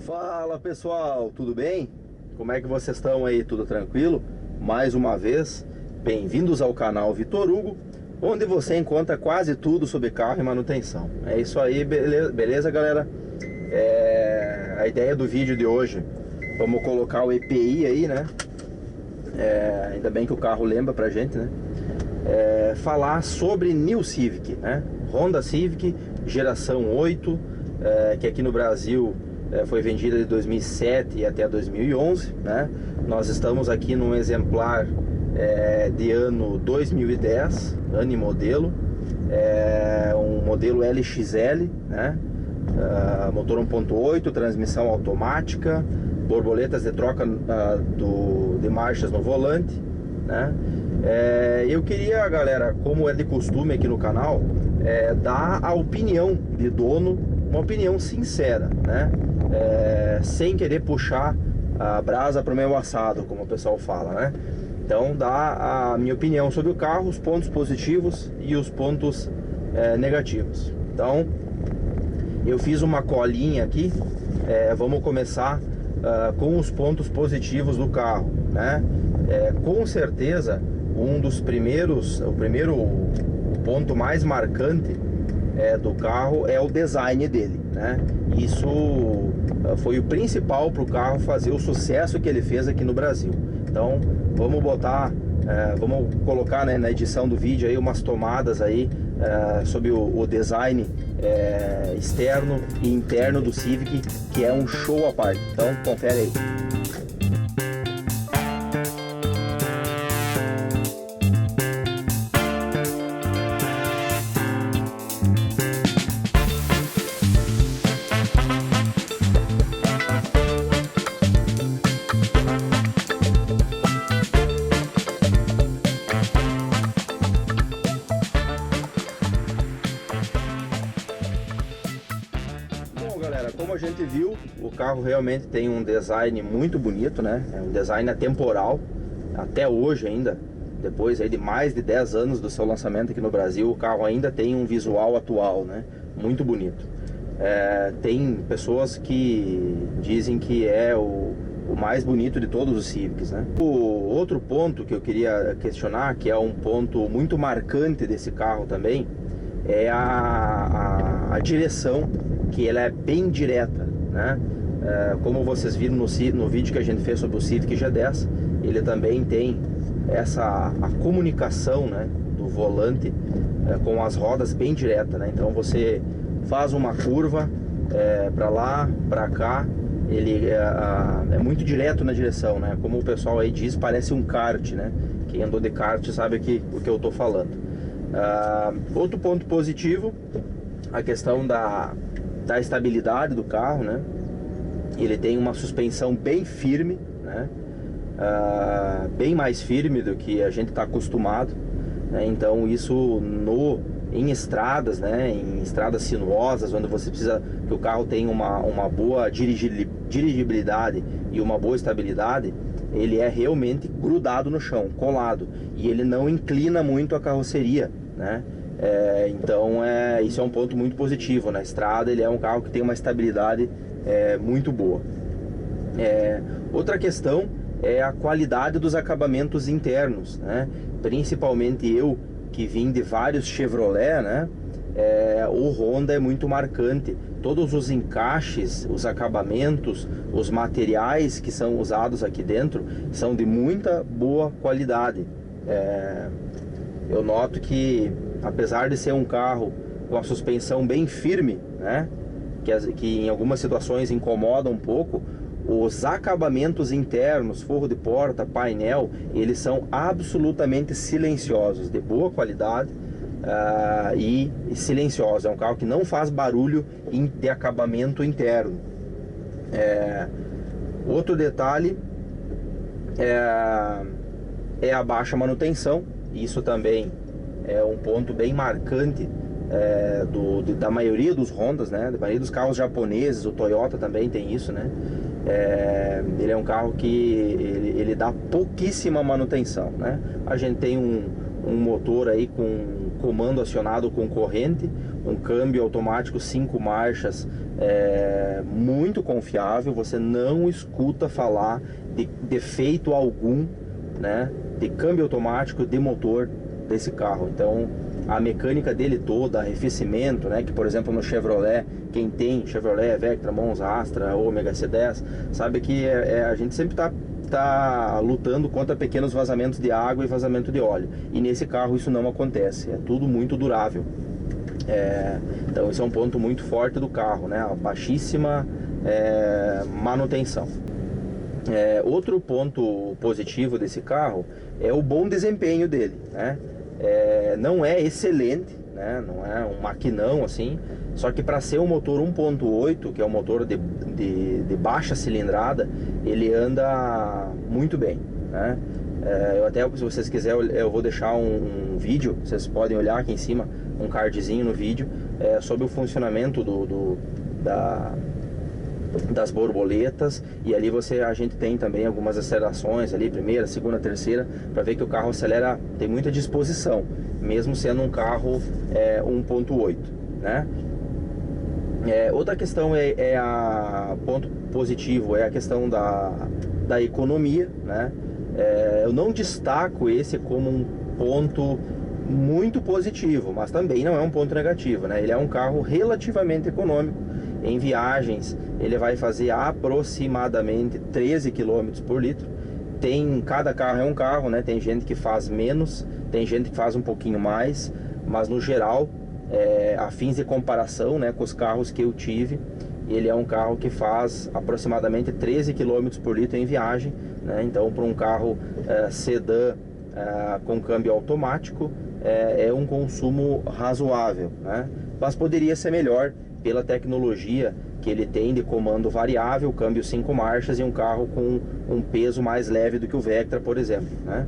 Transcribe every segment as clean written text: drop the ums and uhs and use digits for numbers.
Fala pessoal, tudo bem? Como é que vocês estão aí? Tudo tranquilo? Mais uma vez, bem-vindos ao canal Vitor Hugo, onde você encontra quase tudo sobre carro e manutenção. É isso aí, beleza galera? A ideia do vídeo de hoje, vamos colocar o EPI aí, né? Ainda bem que o carro lembra pra gente, né? Falar sobre New Civic, né? Honda Civic geração 8, que aqui no Brasil foi vendida de 2007 até 2011, né? Nós estamos aqui num exemplar de ano 2010, ano e modelo, um modelo LXL, né? Motor 1.8, transmissão automática, borboletas de troca de marchas no volante, né? Eu queria, galera, como é de costume aqui no canal, dar a opinião de dono, uma opinião sincera, né? Sem querer puxar a brasa para o meu assado, como o pessoal fala, né? Então, dar a minha opinião sobre o carro, os pontos positivos e os pontos negativos. Então, eu fiz uma colinha aqui. Vamos começar com os pontos positivos do carro, né? Com certeza, o ponto mais marcante do carro é o design dele, né? Isso foi o principal para o carro fazer o sucesso que ele fez aqui no Brasil. Então vamos colocar, né, na edição do vídeo aí umas tomadas aí sobre o design externo e interno do Civic, que é um show à parte. Então confere aí. Como a gente viu, o carro realmente tem um design muito bonito, né? É um design atemporal, até hoje ainda, depois aí de mais de 10 anos do seu lançamento aqui no Brasil, o carro ainda tem um visual atual, né? Muito bonito. Tem pessoas que dizem que é o mais bonito de todos os Civics, né? O outro ponto que eu queria questionar, que é um ponto muito marcante desse carro também, é a direção, que ela é bem direta, né? Como vocês viram no vídeo que a gente fez sobre o Civic G10, ele também tem a comunicação, né, do volante com as rodas bem direta, né? Então você faz uma curva para lá, para cá, ele é muito direto na direção, né? Como o pessoal aí diz, parece um kart, né? Quem andou de kart sabe o que eu tô falando. Outro ponto positivo, a questão da estabilidade do carro, né? Ele tem uma suspensão bem firme, né? Bem mais firme do que a gente está acostumado, né? Então isso em estradas, né? Em estradas sinuosas, onde você precisa que o carro tenha uma boa dirigibilidade e uma boa estabilidade, ele é realmente grudado no chão, colado, e ele não inclina muito a carroceria, né? Então isso é um ponto muito positivo. Na estrada ele é um carro que tem uma estabilidade muito boa. Outra questão é a qualidade dos acabamentos internos, né? Principalmente eu que vim de vários Chevrolet, né? O Honda é muito marcante. Todos os encaixes, os acabamentos, os materiais que são usados aqui dentro são de muita boa qualidade. Eu noto que, apesar de ser um carro com a suspensão bem firme, né, que em algumas situações incomoda um pouco, os acabamentos internos, forro de porta, painel, eles são absolutamente silenciosos, de boa qualidade e silenciosos. É um carro que não faz barulho de acabamento interno. Outro detalhe é a baixa manutenção. Isso também é um ponto bem marcante da maioria dos Hondas, né? Da maioria dos carros japoneses. O Toyota também tem isso, né? Ele é um carro que ele dá pouquíssima manutenção, né? A gente tem um motor aí com comando acionado com corrente, um câmbio automático 5 marchas muito confiável. Você não escuta falar de defeito algum, né, de câmbio automático, de motor desse carro. Então a mecânica dele toda, arrefecimento, né, que por exemplo no Chevrolet, quem tem Chevrolet, Vectra, Monza, Astra, Ômega C10, sabe que a gente sempre tá lutando contra pequenos vazamentos de água e vazamento de óleo, e nesse carro isso não acontece, é tudo muito durável. Então esse é um ponto muito forte do carro, né, a baixíssima manutenção. Outro ponto positivo desse carro é o bom desempenho dele, né? Não é excelente, né? Não é um maquinão assim, só que para ser um motor 1.8, que é um motor de baixa cilindrada, ele anda muito bem, né? Eu até, se vocês quiserem, eu vou deixar um vídeo, vocês podem olhar aqui em cima, um cardzinho no vídeo, sobre o funcionamento das borboletas, e ali a gente tem também algumas acelerações ali, primeira, segunda, terceira, para ver que o carro acelera, tem muita disposição, mesmo sendo um carro 1.8, né? Outra questão ponto positivo é a questão da economia, né? Eu não destaco esse como um ponto muito positivo, mas também não é um ponto negativo, né? Ele é um carro relativamente econômico. Em viagens ele vai fazer aproximadamente 13 km por litro. Cada carro é um carro, né? Tem gente que faz menos, tem gente que faz um pouquinho mais, mas no geral, a fins de comparação, né, com os carros que eu tive, ele é um carro que faz aproximadamente 13 km por litro em viagem, né? Então para um carro sedã com câmbio automático é um consumo razoável, né? Mas poderia ser melhor pela tecnologia que ele tem de comando variável, câmbio 5 marchas, e um carro com um peso mais leve do que o Vectra, por exemplo, né?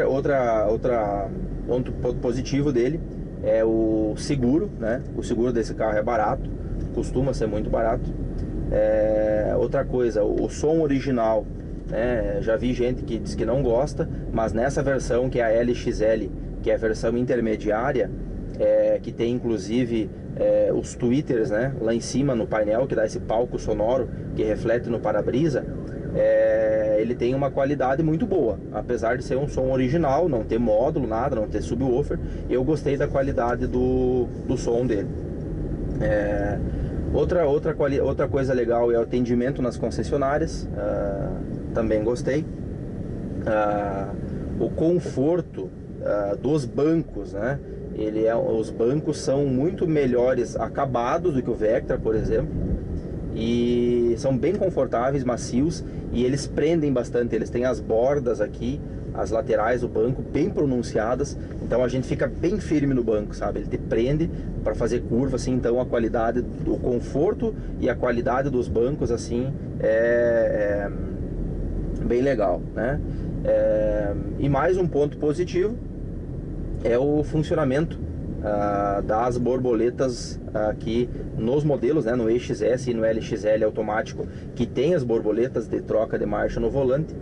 Outra ponto positivo dele é o seguro, né? O seguro desse carro é barato, costuma ser muito barato. Outra coisa, o som original, né? Já vi gente que diz que não gosta, mas nessa versão que é a LXL, que é a versão intermediária, que tem inclusive os tweeters, né, lá em cima no painel, que dá esse palco sonoro que reflete no para-brisa, ele tem uma qualidade muito boa, apesar de ser um som original, não ter módulo, nada, não ter subwoofer. Eu gostei da qualidade do som dele. Outra coisa legal é o atendimento nas concessionárias, também gostei. O conforto dos bancos, né? Os bancos são muito melhores acabados do que o Vectra, por exemplo, e são bem confortáveis, macios, e eles prendem bastante. Eles têm as bordas aqui, as laterais do banco bem pronunciadas, então a gente fica bem firme no banco, sabe? Ele te prende para fazer curva, assim. Então a qualidade, o conforto e a qualidade dos bancos, assim, é bem legal, né? E mais um ponto positivo é o funcionamento das borboletas aqui nos modelos, né, no EXS e no LXL automático, que tem as borboletas de troca de marcha no volante.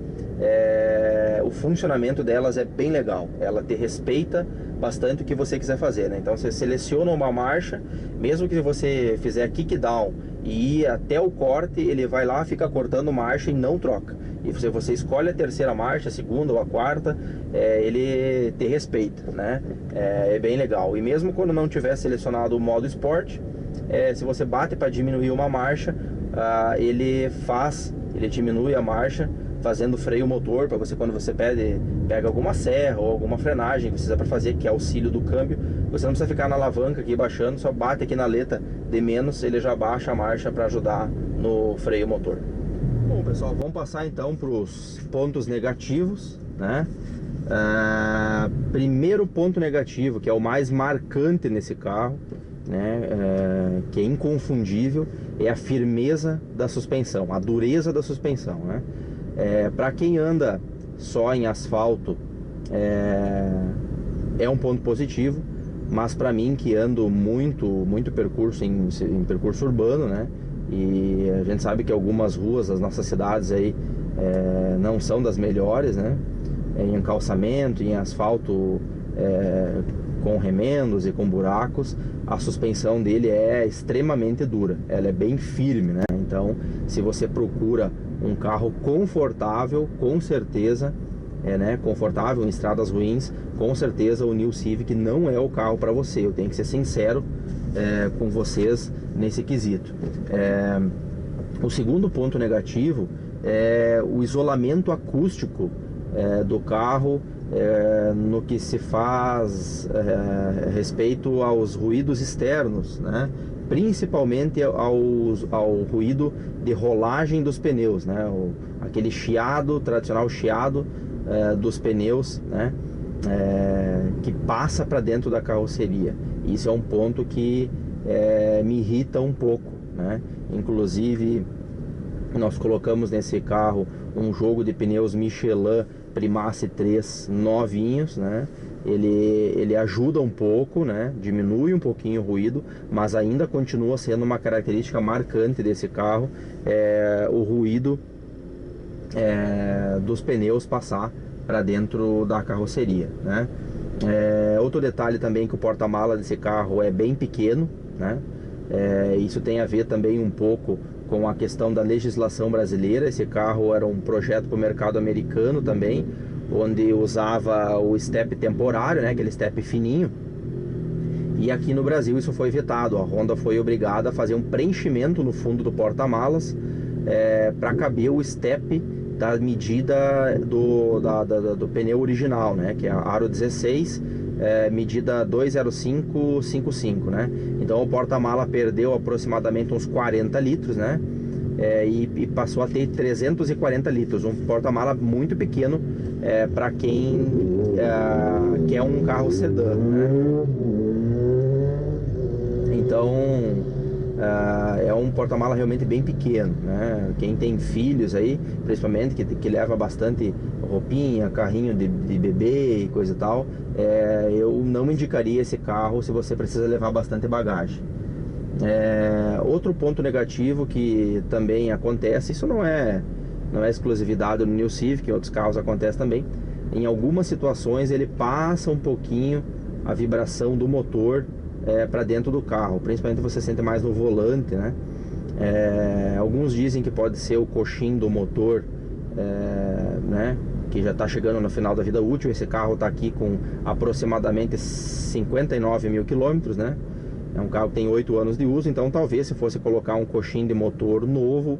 O funcionamento delas é bem legal, ela te respeita bastante o que você quiser fazer, né? Então você seleciona uma marcha, mesmo que você fizer kick down e ir até o corte, ele vai lá, fica cortando marcha e não troca. E você escolhe a terceira marcha, a segunda ou a quarta, ele te respeita, né? É bem legal. E mesmo quando não tiver selecionado o modo Sport, se você bate para diminuir uma marcha, ele diminui a marcha, fazendo freio motor, para você, quando você pega alguma serra ou alguma frenagem que precisa para fazer, que é auxílio do câmbio, você não precisa ficar na alavanca aqui baixando, só bate aqui na letra de menos, ele já baixa a marcha para ajudar no freio motor. Bom, pessoal, vamos passar então para os pontos negativos, né? Primeiro ponto negativo, que é o mais marcante nesse carro, né? Que é inconfundível, é a firmeza da suspensão, a dureza da suspensão, né? Para quem anda só em asfalto, é um ponto positivo, mas para mim, que ando muito percurso em percurso urbano, né? E a gente sabe que algumas ruas das nossas cidades aí não são das melhores, né? Em calçamento, em asfalto com remendos e com buracos, a suspensão dele é extremamente dura, ela é bem firme, né? Então, se você procura um carro confortável, com certeza, né, confortável em estradas ruins, com certeza o New Civic não é o carro para você. Eu tenho que ser sincero com vocês nesse quesito. O segundo ponto negativo é o isolamento acústico do carro, no que se faz respeito aos ruídos externos, né? Principalmente ao ruído de rolagem dos pneus, né? Aquele chiado, tradicional chiado dos pneus, né? Que passa para dentro da carroceria. Isso é um ponto que me irrita um pouco, né? Inclusive, nós colocamos nesse carro um jogo de pneus Michelin Primace 3 novinhos, né? Ele ajuda um pouco, né? Diminui um pouquinho o ruído, mas ainda continua sendo uma característica marcante desse carro, o ruído dos pneus passar para dentro da carroceria, né? Outro detalhe também, que o porta-mala desse carro é bem pequeno, né? Isso tem a ver também um pouco com a questão da legislação brasileira. Esse carro era um projeto para o mercado americano também, onde usava o step temporário, né? Aquele step fininho. E aqui no Brasil isso foi vetado. A Honda foi obrigada a fazer um preenchimento no fundo do porta-malas para caber o step da medida do pneu original, né? Que é a Aro 16, medida 20555, né? Então o porta-mala perdeu aproximadamente uns 40 litros, né? E passou a ter 340 litros, um porta-mala muito pequeno para quem quer um carro sedã, né? Então é um porta-mala realmente bem pequeno, né? Quem tem filhos aí, principalmente, que leva bastante roupinha, carrinho de bebê e coisa e tal, eu não indicaria esse carro se você precisa levar bastante bagagem. Outro ponto negativo que também acontece, isso não é exclusividade do New Civic, em outros carros acontece também. Em algumas situações ele passa um pouquinho a vibração do motor para dentro do carro, principalmente você sente mais no volante, né? Alguns dizem que pode ser o coxim do motor, né? Que já está chegando no final da vida útil. Esse carro está aqui com aproximadamente 59 mil quilômetros, né? É um carro que tem 8 anos de uso, então talvez se fosse colocar um coxim de motor novo,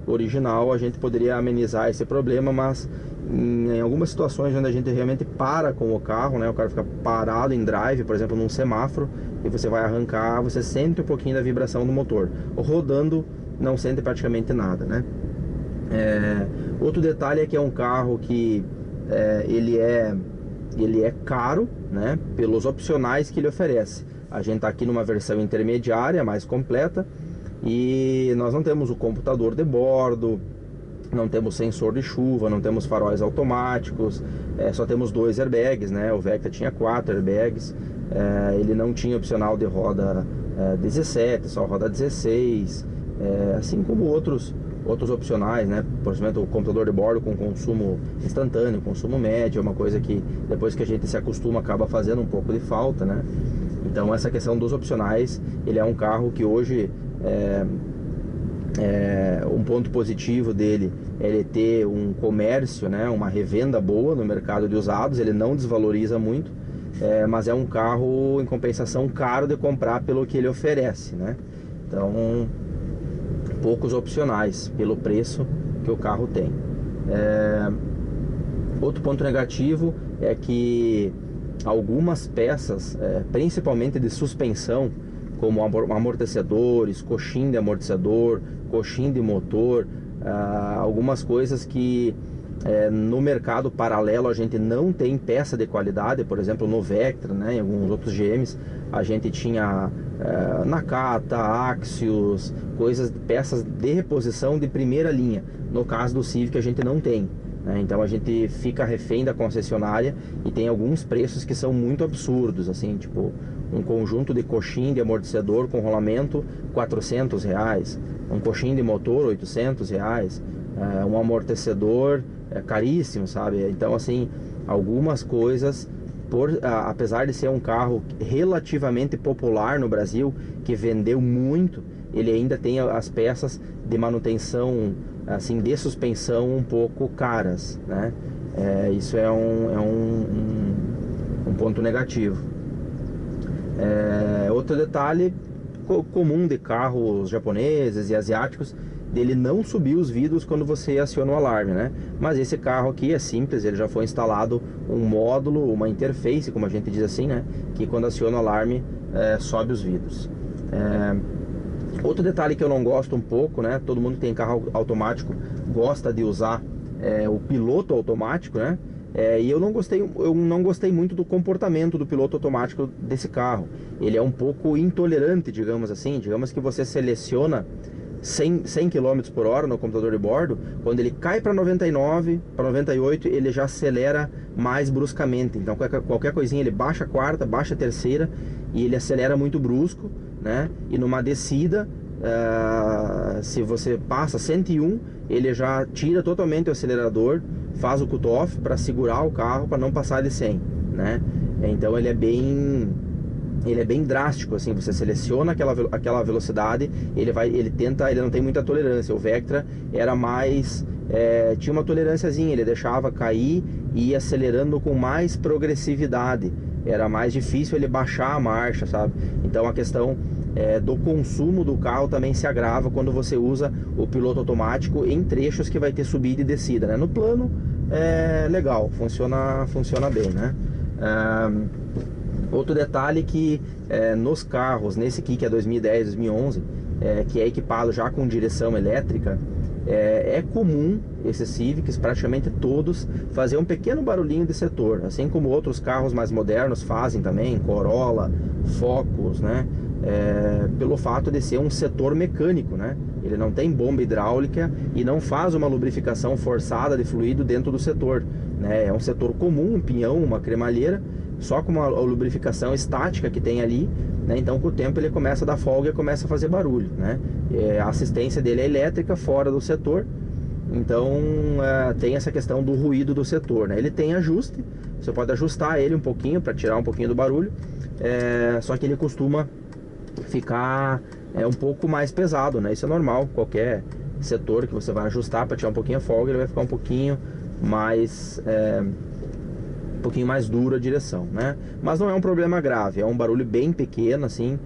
original, a gente poderia amenizar esse problema, mas em algumas situações onde a gente realmente para com o carro, né? O carro fica parado em drive, por exemplo, num semáforo, e você vai arrancar, você sente um pouquinho da vibração do motor. Rodando, não sente praticamente nada, né? Outro detalhe é que é um carro que ele é caro, né? Pelos opcionais que ele oferece. A gente está aqui numa versão intermediária, mais completa, e nós não temos o computador de bordo, não temos sensor de chuva, não temos faróis automáticos, só temos 2 airbags, né? O Vectra tinha 4 airbags, ele não tinha opcional de roda 17, só roda 16, assim como outros opcionais, né? Por exemplo, o computador de bordo com consumo instantâneo, consumo médio, é uma coisa que depois que a gente se acostuma acaba fazendo um pouco de falta, né? Então essa questão dos opcionais, ele é um carro que hoje um ponto positivo dele é ele ter um comércio, né, uma revenda boa no mercado de usados. Ele não desvaloriza muito, mas é um carro em compensação caro de comprar pelo que ele oferece, né? Então poucos opcionais pelo preço que o carro tem. Outro ponto negativo é que algumas peças, principalmente de suspensão, como amortecedores, coxim de amortecedor, coxim de motor, algumas coisas que no mercado paralelo a gente não tem peça de qualidade. Por exemplo, no Vectra, né, em alguns outros GMs, a gente tinha Nakata, Axios, peças de reposição de primeira linha. No caso do Civic a gente não tem, né? Então a gente fica refém da concessionária e tem alguns preços que são muito absurdos, assim, tipo um conjunto de coxim de amortecedor com rolamento R$400, um coxim de motor R$800, um amortecedor caríssimo, sabe? Então assim, algumas coisas apesar de ser um carro relativamente popular no Brasil, que vendeu muito, ele ainda tem as peças de manutenção, assim, de suspensão um pouco caras, né? Isso é um ponto negativo. Outro detalhe comum de carros japoneses e asiáticos, dele não subir os vidros quando você aciona o alarme, né? Mas esse carro aqui é simples, ele já foi instalado um módulo, uma interface, como a gente diz assim, né? Que quando aciona o alarme, sobe os vidros. Outro detalhe que eu não gosto um pouco, né? Todo mundo que tem carro automático gosta de usar o piloto automático, né? E eu não gostei muito do comportamento do piloto automático desse carro. Ele é um pouco intolerante, digamos assim. Digamos que você seleciona 100 km por hora no computador de bordo, quando ele cai para 99, para 98, ele já acelera mais bruscamente. Então qualquer coisinha ele baixa a quarta, baixa a terceira, e ele acelera muito brusco, né? E numa descida, se você passa 101, ele já tira totalmente o acelerador, faz o cut-off para segurar o carro para não passar de 100, né? Então ele é bem drástico, assim. Você seleciona aquela velocidade, ele não tem muita tolerância. O Vectra era mais, tinha uma tolerânciazinha, ele deixava cair e ia acelerando com mais progressividade. Era mais difícil ele baixar a marcha, sabe? Então a questão do consumo do carro também se agrava quando você usa o piloto automático em trechos que vai ter subida e descida, né? No plano legal, funciona bem, né? Outro detalhe que nos carros, nesse aqui que é 2010, 2011, que é equipado já com direção elétrica, é comum esses Civics, praticamente todos, fazer um pequeno barulhinho de setor, assim como outros carros mais modernos fazem também, Corolla, Focus, né? Pelo fato de ser um setor mecânico, né? Ele não tem bomba hidráulica e não faz uma lubrificação forçada de fluido dentro do setor, né? É um setor comum, um pinhão, uma cremalheira, só com uma lubrificação estática que tem ali, né? Então com o tempo ele começa a dar folga e começa a fazer barulho, né? A assistência dele é elétrica, fora do setor. Então tem essa questão do ruído do setor, né? Ele tem ajuste, você pode ajustar ele um pouquinho para tirar um pouquinho do barulho, só que ele costuma ficar um pouco mais pesado, né? Isso é normal, qualquer setor que você vai ajustar para tirar um pouquinho a folga, ele vai ficar um pouquinho mais duro a direção, né? Mas não é um problema grave, é um barulho bem pequeno, assim,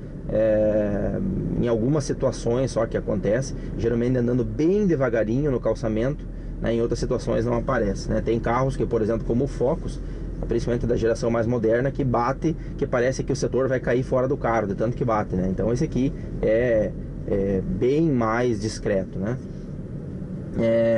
em algumas situações só que acontece, geralmente andando bem devagarinho no calçamento, né? Em outras situações não aparece, né? Tem carros que, por exemplo, como o Focus, principalmente da geração mais moderna, que bate, que parece que o setor vai cair fora do carro, de tanto que bate, né? Então esse aqui é bem mais discreto, né?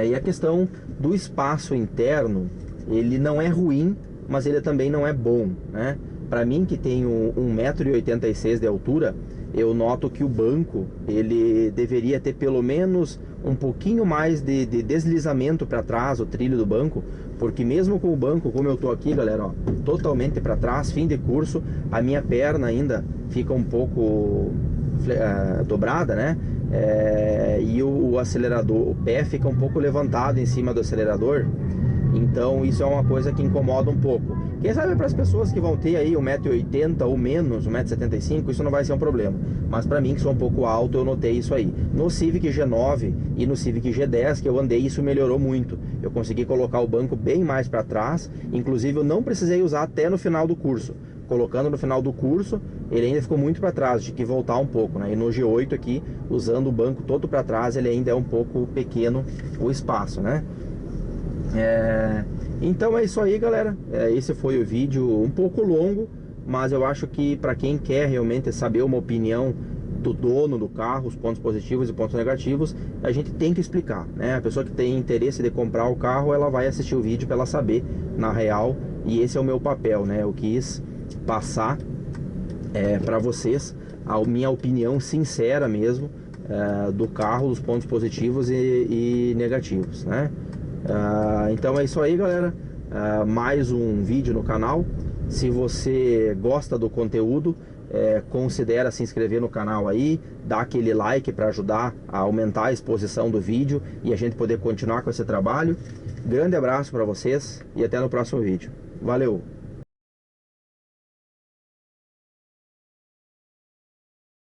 E a questão do espaço interno, ele não é ruim, mas ele também não é bom, né? Para mim, que tenho 1,86 m de altura, eu noto que o banco, ele deveria ter pelo menos um pouquinho mais de deslizamento para trás, o trilho do banco, porque mesmo com o banco, como eu tô aqui, galera, ó, totalmente para trás, fim de curso, a minha perna ainda fica um pouco dobrada, né? E o acelerador, o pé fica um pouco levantado em cima do acelerador. Então isso é uma coisa que incomoda um pouco. Quem sabe para as pessoas que vão ter aí 1,80 m ou menos, 1,75 m, isso não vai ser um problema. Mas para mim, que sou um pouco alto, eu notei isso aí. No Civic G9 e no Civic G10 que eu andei, isso melhorou muito. Eu consegui colocar o banco bem mais para trás. Inclusive eu não precisei usar até no final do curso. Colocando no final do curso, ele ainda ficou muito para trás, tive que voltar um pouco, né? E no G8 aqui, usando o banco todo para trás, ele ainda é um pouco pequeno o espaço, né? Então é isso aí, galera. Esse foi o vídeo um pouco longo, mas eu acho que para quem quer realmente saber uma opinião do dono do carro, os pontos positivos e pontos negativos, a gente tem que explicar, né? A pessoa que tem interesse de comprar o carro, ela vai assistir o vídeo para ela saber na real, e esse é o meu papel, né? Eu quis passar para vocês a minha opinião sincera mesmo do carro, dos pontos positivos e negativos, né? Então é isso aí, galera. Mais um vídeo no canal. Se você gosta do conteúdo, considera se inscrever no canal aí, dá aquele like para ajudar a aumentar a exposição do vídeo e a gente poder continuar com esse trabalho. Grande abraço para vocês e até no próximo vídeo. Valeu!